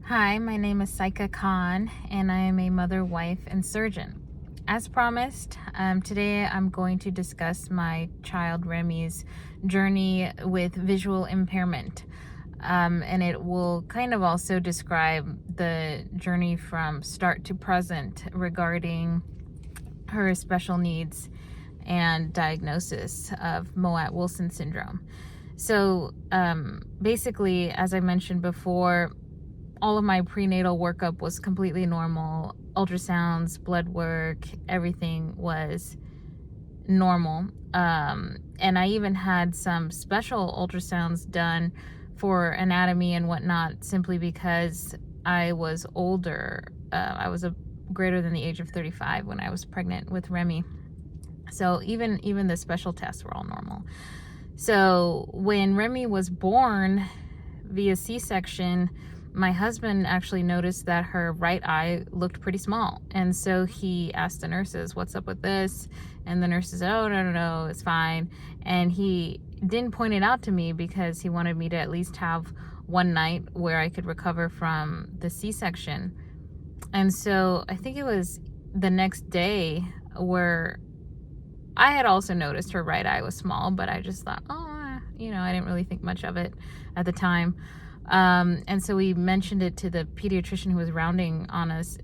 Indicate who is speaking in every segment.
Speaker 1: Hi, my name is SaiqaKhan, and I am a mother, wife, and surgeon. As promised, today I'm going to discuss my child Remy's journey with visual impairment. And it will kind of also describe the journey from start to present regarding her special needs and diagnosis of Moat-Wilson syndrome. So basically, as I mentioned before, all of my prenatal workup was completely normal. Ultrasounds, blood work, everything was normal. And I even had some special ultrasounds done for anatomy and whatnot, simply because I was older. I was greater than the age of 35 when I was pregnant with Remy. So even the special tests were all normal. So when Remy was born via C-section, my husband actually noticed that her right eye looked pretty small. And so he asked the nurses, what's up with this? And the nurses said, oh, no, it's fine. And he didn't point it out to me because he wanted me to at least have one night where I could recover from the C-section. And so I think it was the next day where I had also noticed her right eye was small, but I just thought, I didn't really think much of it at the time. And so we mentioned it to the pediatrician who was rounding on us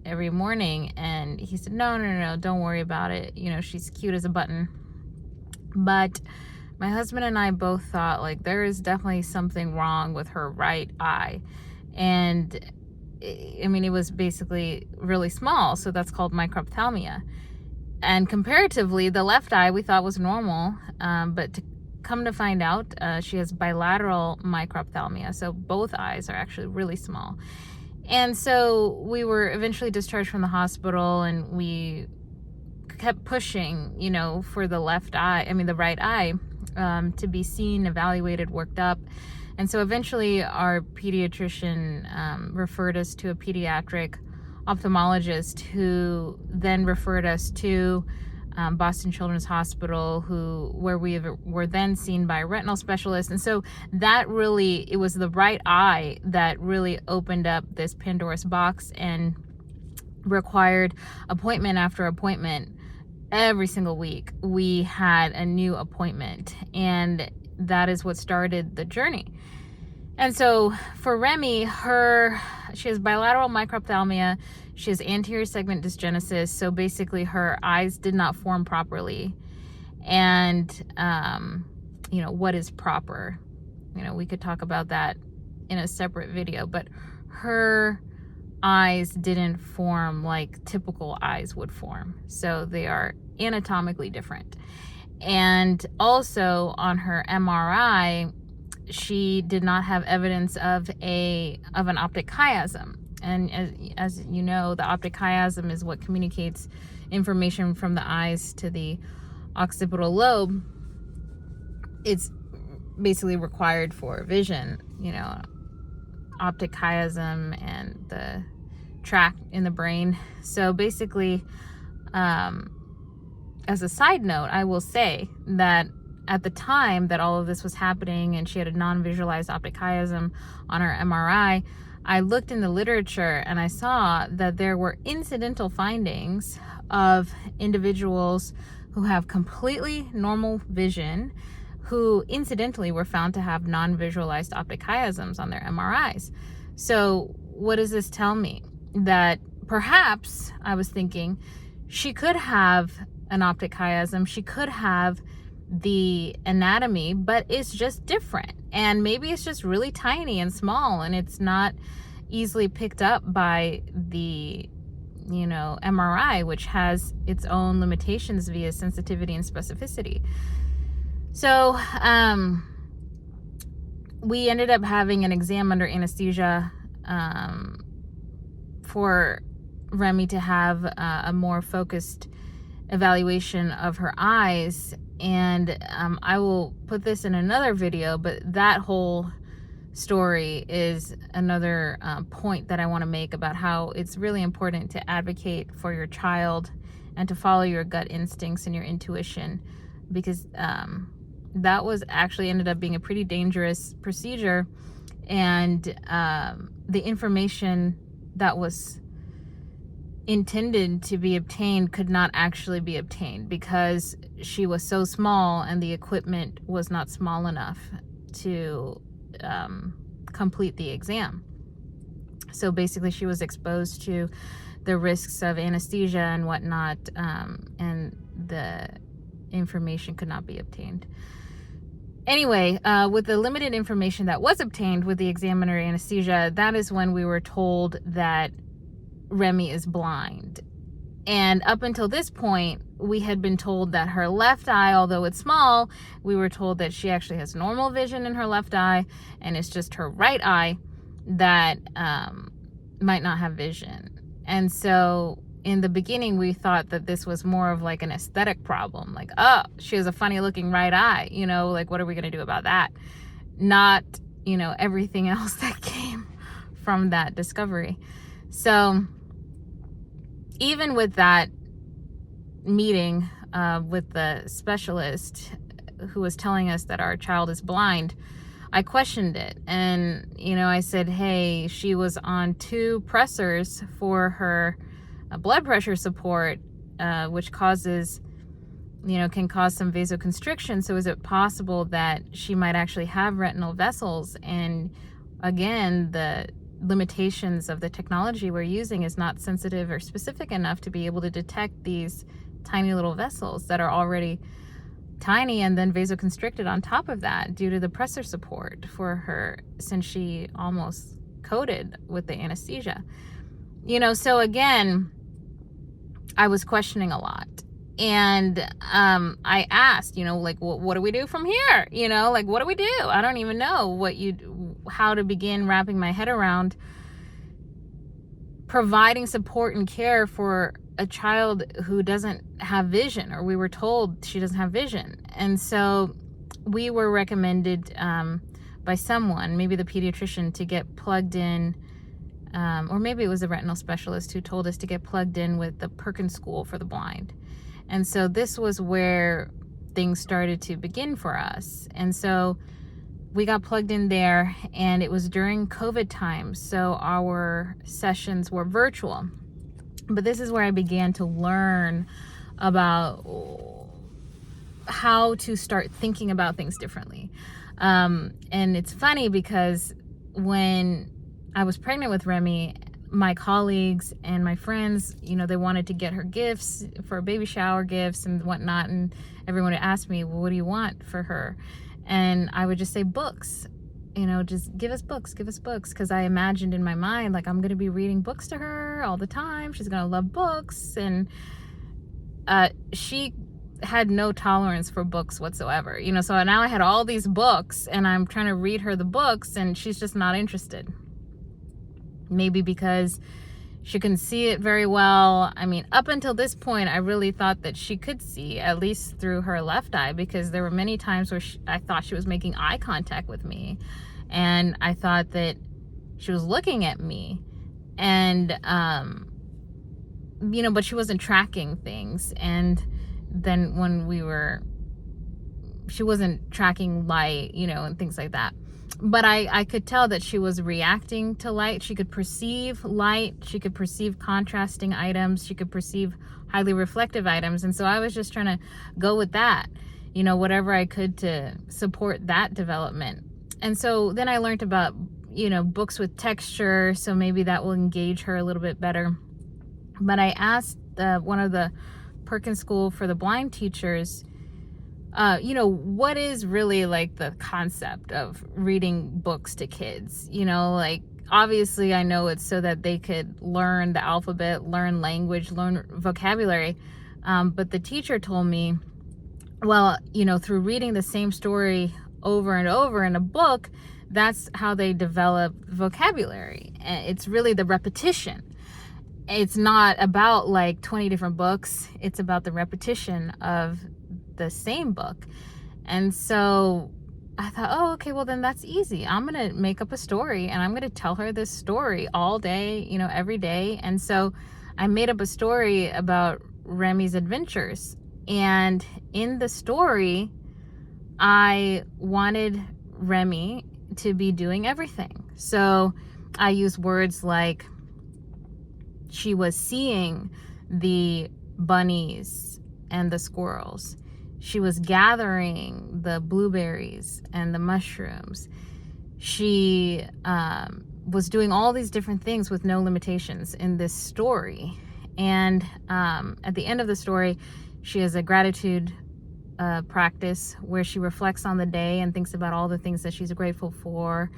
Speaker 1: every morning, and he said, no, don't worry about it. She's cute as a button. But my husband and I both thought, like, there is definitely something wrong with her right eye. And it was basically really small, so that's called microphthalmia. And comparatively, the left eye we thought was normal, but to come to find out, she has bilateral microphthalmia, so both eyes are actually really small. And so we were eventually discharged from the hospital, and we kept pushing, for the the right eye, to be seen, evaluated, worked up. And so eventually our pediatrician referred us to a pediatric ophthalmologist, who then referred us to Boston Children's Hospital, where we were then seen by a retinal specialist. And so it was the right eye that really opened up this Pandora's box and required appointment after appointment. Every single week we had a new appointment, and that is what started the journey. And so for Remy, she has bilateral microphthalmia. She has anterior segment dysgenesis. So basically her eyes did not form properly. And, what is proper? We could talk about that in a separate video, but her eyes didn't form like typical eyes would form. So they are anatomically different. And also on her MRI, she did not have evidence of an optic chiasm. And as you know, the optic chiasm is what communicates information from the eyes to the occipital lobe. It's basically required for vision, optic chiasm and the tract in the brain. So basically, as a side note, I will say that at the time that all of this was happening and she had a non-visualized optic chiasm on her MRI, I looked in the literature and I saw that there were incidental findings of individuals who have completely normal vision, who incidentally were found to have non-visualized optic chiasms on their MRIs. So what does this tell me? That perhaps, I was thinking, she could have an optic chiasm, she could have the anatomy, but it's just different, and maybe it's just really tiny and small, and it's not easily picked up by the MRI, which has its own limitations via sensitivity and specificity. So we ended up having an exam under anesthesia for Remy to have a more focused evaluation of her eyes. And I will put this in another video, but that whole story is another point that I want to make about how it's really important to advocate for your child and to follow your gut instincts and your intuition, because that was actually ended up being a pretty dangerous procedure. and the information that was intended to be obtained could not actually be obtained because she was so small and the equipment was not small enough to complete the exam. So basically she was exposed to the risks of anesthesia and whatnot, and the information could not be obtained. Anyway, with the limited information that was obtained with the examiner anesthesia, that is when we were told that Remy is blind. And up until this point, we had been told that her left eye, although it's small, we were told that she actually has normal vision in her left eye, and it's just her right eye that might not have vision. And so in the beginning, we thought that this was more of like an aesthetic problem. Like, oh, she has a funny looking right eye, like, what are we going to do about that? Not, everything else that came from that discovery. So even with that meeting with the specialist who was telling us that our child is blind, I questioned it. And, I said, hey, she was on 2 pressors for her blood pressure support, which causes, can cause some vasoconstriction. So is it possible that she might actually have retinal vessels? And again, the limitations of the technology we're using is not sensitive or specific enough to be able to detect these tiny little vessels that are already tiny and then vasoconstricted on top of that due to the pressor support for her, since she almost coated with the anesthesia. So again, I was questioning a lot. And I asked, what do we do from here? What do we do? I don't even know how to begin wrapping my head around providing support and care for a child who doesn't have vision, or we were told she doesn't have vision. And so we were recommended by someone, maybe the pediatrician, to get plugged in, or maybe it was a retinal specialist who told us to get plugged in with the Perkins School for the Blind. And so this was where things started to begin for us. And so we got plugged in there, and it was during COVID time, so our sessions were virtual. But this is where I began to learn about how to start thinking about things differently. And it's funny because when I was pregnant with Remy, my colleagues and my friends, they wanted to get her gifts for baby shower gifts and whatnot. And everyone would ask me, well, what do you want for her? And I would just say books, just give us books. Because I imagined in my mind, like, I'm going to be reading books to her all the time. She's going to love books. And she had no tolerance for books whatsoever. So now I had all these books and I'm trying to read her the books and she's just not interested. Maybe because she couldn't see it very well. I mean, up until this point, I really thought that she could see, at least through her left eye, because there were many times where I thought she was making eye contact with me. And I thought that she was looking at me. And, but she wasn't tracking things. And then she wasn't tracking light, and things like that. But I could tell that she was reacting to light. She could perceive light. She could perceive contrasting items. She could perceive highly reflective items. And so I was just trying to go with that, whatever I could to support that development. And so then I learned about, books with texture. So maybe that will engage her a little bit better. But I asked one of the Perkins School for the Blind teachers, what is really like the concept of reading books to kids? Obviously I know it's so that they could learn the alphabet, learn language, learn vocabulary. But the teacher told me, well, through reading the same story over and over in a book, that's how they develop vocabulary. It's really the repetition. It's not about like 20 different books. It's about the repetition of the same book. And so I thought, oh, okay, well then that's easy. I'm going to make up a story and I'm going to tell her this story all day, every day. And so I made up a story about Remy's adventures. And in the story, I wanted Remy to be doing everything. So I use words like she was seeing the bunnies and the squirrels. She was gathering the blueberries and the mushrooms. She was doing all these different things with no limitations in this story. And at the end of the story, she has a gratitude practice where she reflects on the day and thinks about all the things that she's grateful for.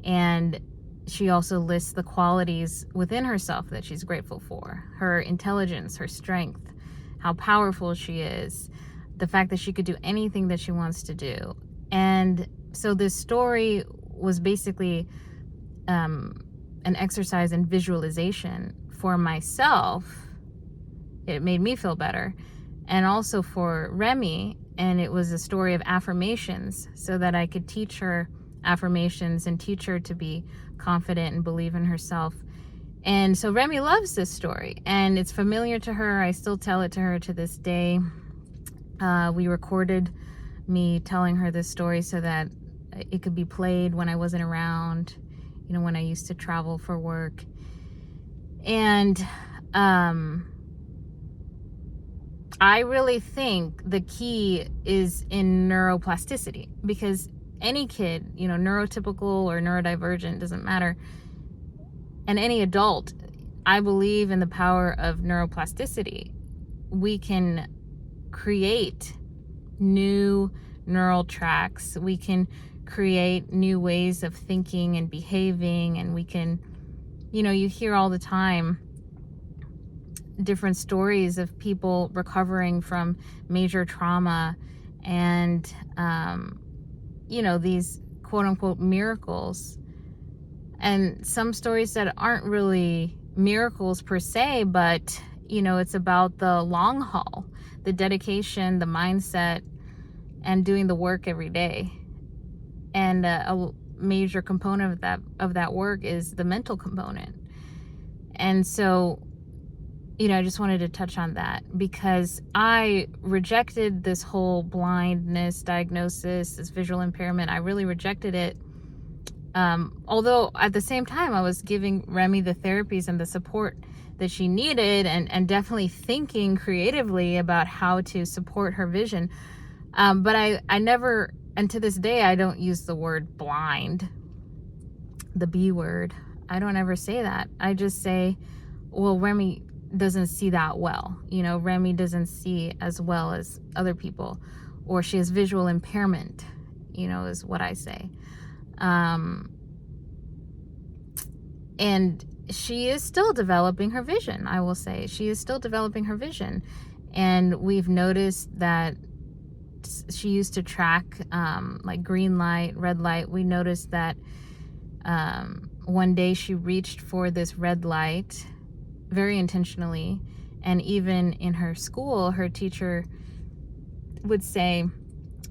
Speaker 1: And she also lists the qualities within herself that she's grateful for: her intelligence, her strength, how powerful she is, the fact that she could do anything that she wants to do. And so this story was basically an exercise in visualization for myself. It made me feel better, and also for Remy. And it was a story of affirmations so that I could teach her affirmations and teach her to be confident and believe in herself. And so Remy loves this story, and it's familiar to her. I still tell it to her to this day. We recorded me telling her this story so that it could be played when I wasn't around, when I used to travel for work. And I really think the key is in neuroplasticity, because any kid, neurotypical or neurodivergent, doesn't matter, and any adult, I believe in the power of neuroplasticity. We can create new neural tracks. We can create new ways of thinking and behaving, and we can, you hear all the time different stories of people recovering from major trauma and, these quote unquote miracles. And some stories that aren't really miracles per se, but, it's about the long haul, the dedication, the mindset, and doing the work every day. And a major component of that work is the mental component. And so, I just wanted to touch on that, because I rejected this whole blindness diagnosis, this visual impairment. I really rejected it. Although at the same time, I was giving Remy the therapies and the support that she needed, and definitely thinking creatively about how to support her vision. But I never, and to this day, I don't use the word blind, the B word. I don't ever say that. I just say, well, Remy doesn't see that well. Remy doesn't see as well as other people, or she has visual impairment, is what I say. And she is still developing her vision, I will say. She is still developing her vision. And we've noticed that she used to track like green light, red light. We noticed that one day she reached for this red light very intentionally, and even in her school, her teacher would say,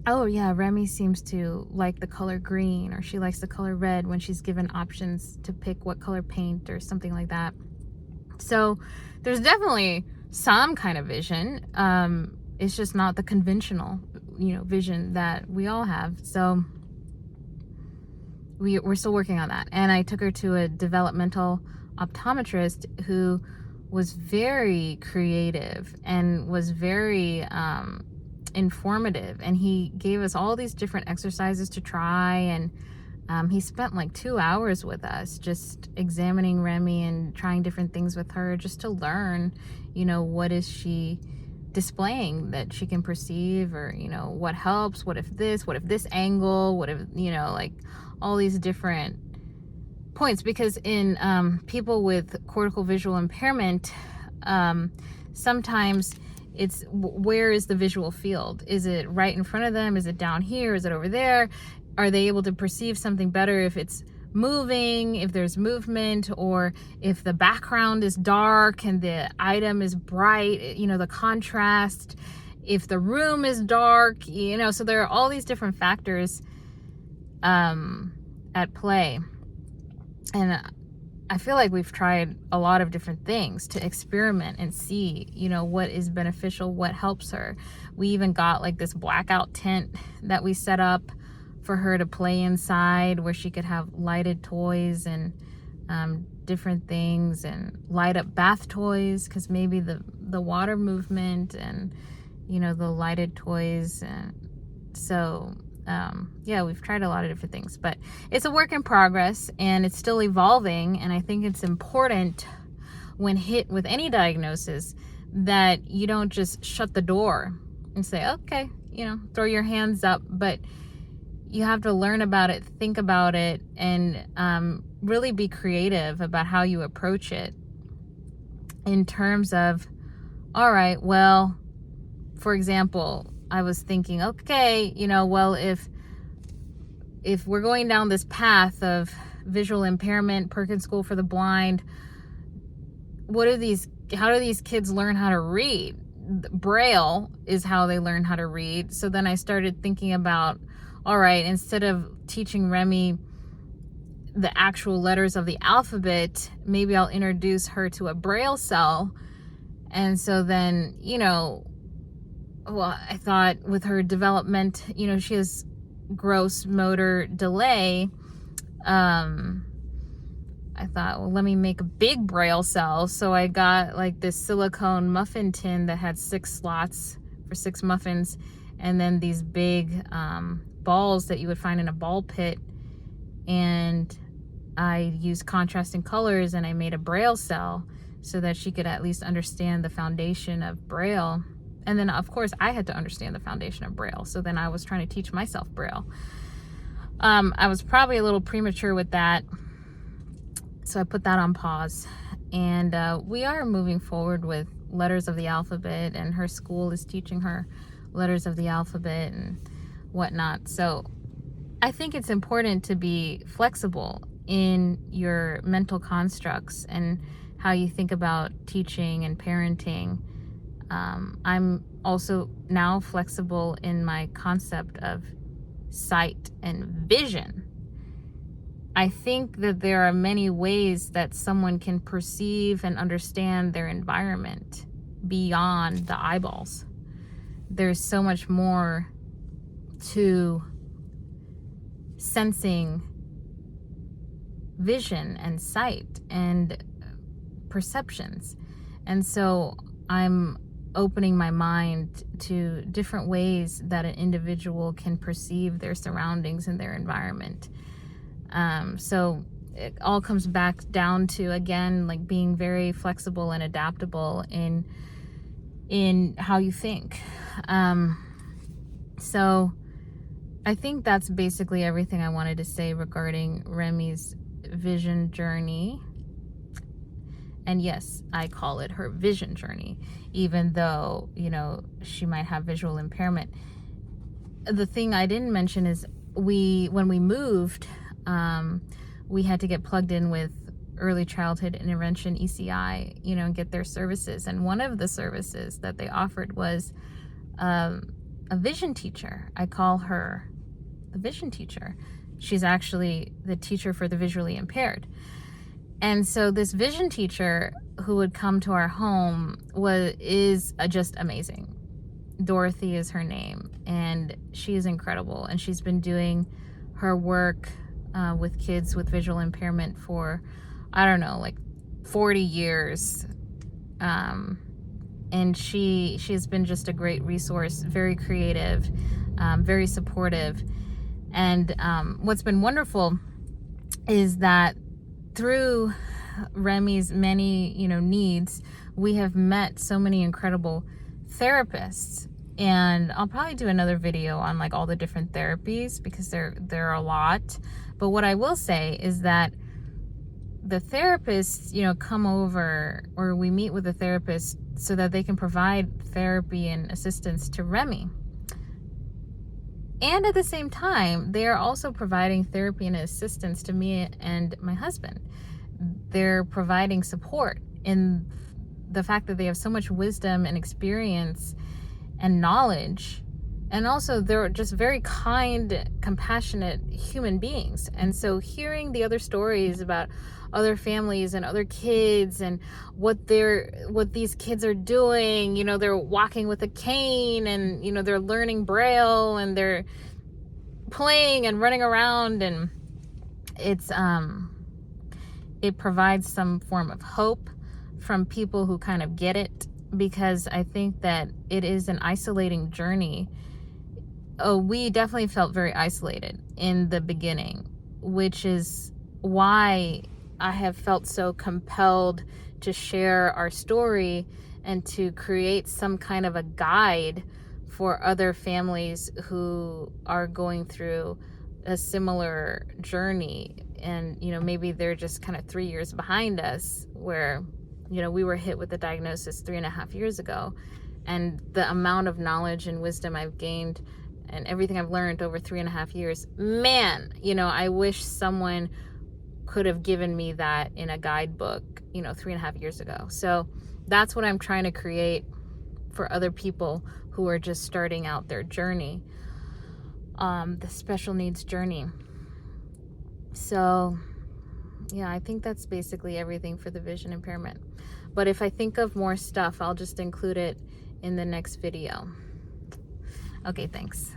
Speaker 1: oh yeah, Remy seems to like the color green, or she likes the color red, when she's given options to pick what color paint or something like that. So there's definitely some kind of vision. It's just not the conventional, vision that we all have. So we're still working on that. And I took her to a developmental optometrist who was very creative and was very informative, and he gave us all these different exercises to try, and he spent like 2 hours with us just examining Remy and trying different things with her, just to learn, what is she displaying that she can perceive, or what helps, what if this angle, what if, like all these different points. Because in people with cortical visual impairment, sometimes it's where is the visual field? Is it right in front of them? Is it down here? Is it over there? Are they able to perceive something better if it's moving, if there's movement, or if the background is dark and the item is bright, the contrast, if the room is dark, so there are all these different factors at play. And I feel like we've tried a lot of different things to experiment and see, what is beneficial, what helps her. We even got like this blackout tent that we set up for her to play inside, where she could have lighted toys and different things, and light up bath toys, because maybe the water movement and the lighted toys. And so yeah, we've tried a lot of different things, but it's a work in progress and it's still evolving. And I think it's important when hit with any diagnosis that you don't just shut the door and say, okay, throw your hands up, but you have to learn about it, think about it, and really be creative about how you approach it in terms of, all right, well, for example, I was thinking, okay, well, if we're going down this path of visual impairment, Perkins School for the Blind, how do these kids learn how to read? Braille is how they learn how to read. So then I started thinking about, all right, instead of teaching Remy the actual letters of the alphabet, maybe I'll introduce her to a Braille cell. And so then, well, I thought with her development, she has gross motor delay. I thought, well, let me make a big Braille cell. So I got like this silicone muffin tin that had 6 slots for 6 muffins, and then these big balls that you would find in a ball pit. And I used contrasting colors, and I made a Braille cell so that she could at least understand the foundation of Braille. And then, of course, I had to understand the foundation of Braille. So then I was trying to teach myself Braille. I was probably a little premature with that, so I put that on pause. And we are moving forward with letters of the alphabet, and her school is teaching her letters of the alphabet and whatnot. So I think it's important to be flexible in your mental constructs and how you think about teaching and parenting. I'm also now flexible in my concept of sight and vision. I think that there are many ways that someone can perceive and understand their environment beyond the eyeballs. There's so much more to sensing vision and sight and perceptions. And so I'm opening my mind to different ways that an individual can perceive their surroundings and their environment. So it all comes back down to, again, like being very flexible and adaptable in how you think. So I think that's basically everything I wanted to say regarding Remy's vision journey. And yes, I call it her vision journey, even though, she might have visual impairment. The thing I didn't mention is when we moved, we had to get plugged in with early childhood intervention, ECI, and get their services. And one of the services that they offered was a vision teacher. I call her the vision teacher. She's actually the teacher for the visually impaired. And so this vision teacher who would come to our home is just amazing. Dorothy is her name, and she is incredible. And she's been doing her work with kids with visual impairment for, 40 years. And she has been just a great resource, very creative, very supportive. And what's been wonderful is that through Remy's many, needs, we have met so many incredible therapists. And I'll probably do another video on like all the different therapies, because there are a lot. But what I will say is that the therapists, come over, or we meet with a therapist so that they can provide therapy and assistance to Remy. And at the same time, they are also providing therapy and assistance to me and my husband. They're providing support in the fact that they have so much wisdom and experience and knowledge. And also they're just very kind, compassionate human beings. And so hearing the other stories about other families and other kids and what these kids are doing, they're walking with a cane, and they're learning Braille, and they're playing and running around, and it provides some form of hope from people who kind of get it, because I think that it is an isolating journey. Oh, we definitely felt very isolated in the beginning, which is why I have felt so compelled to share our story and to create some kind of a guide for other families who are going through a similar journey. And, maybe they're just kind of 3 years behind us, where, we were hit with the diagnosis 3.5 years ago. And the amount of knowledge and wisdom I've gained and everything I've learned over 3.5 years, man, I wish someone could have given me that in a guidebook, 3.5 years ago. So that's what I'm trying to create for other people who are just starting out their journey, the special needs journey. So yeah, I think that's basically everything for the vision impairment. But if I think of more stuff, I'll just include it in the next video. Okay, thanks.